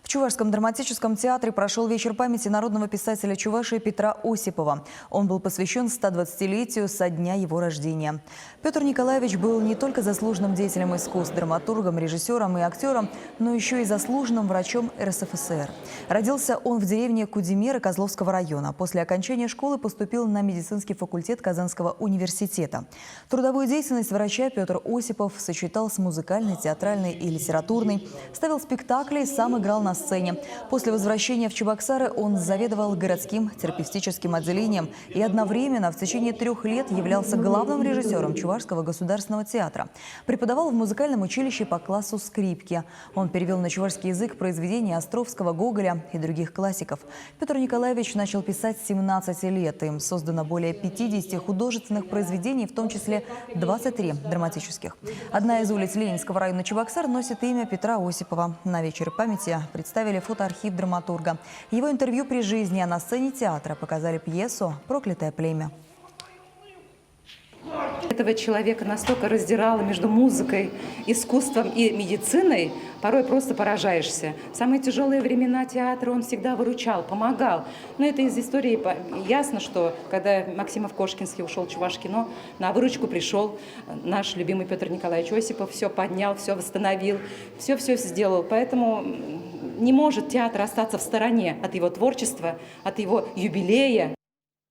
В Чувашском драматическом театре прошел вечер памяти народного писателя Чувашии Петра Осипова. Он был посвящен 120-летию со дня его рождения. Петр Николаевич был не только заслуженным деятелем искусств, драматургом, режиссером и актером, но еще и заслуженным врачом РСФСР. Родился он в деревне Кудимеры Козловского района. После окончания школы поступил на медицинский факультет Казанского университета. Трудовую деятельность врача Петр Осипов сочетал с музыкальной, театральной и литературной, ставил спектакли и сам играл на сцене. После возвращения в Чебоксары он заведовал городским терапевтическим отделением и одновременно в течение 3 лет являлся главным режиссером Чувашского государственного театра. Преподавал в музыкальном училище по классу скрипки. Он перевел на чувашский язык произведения Островского, Гоголя и других классиков. Петр Николаевич начал писать с 17 лет. Им создано более 50 художественных произведений, в том числе 23 драматических. Одна из улиц Ленинского района Чебоксар носит имя Петра Осипова. На вечере памяти представили фотоархив драматурга, его интервью при жизни, а на сцене театра показали пьесу «Проклятое племя». Этого человека настолько раздирало между музыкой, искусством и медициной, порой просто поражаешься. В самые тяжелые времена театра он всегда выручал, помогал. Но это из истории ясно, что когда Максимов Кошкинский ушел в Чувашкино, на выручку пришел наш любимый Петр Николаевич Осипов, все поднял, все восстановил, все сделал. Поэтому не может театр остаться в стороне от его творчества, от его юбилея.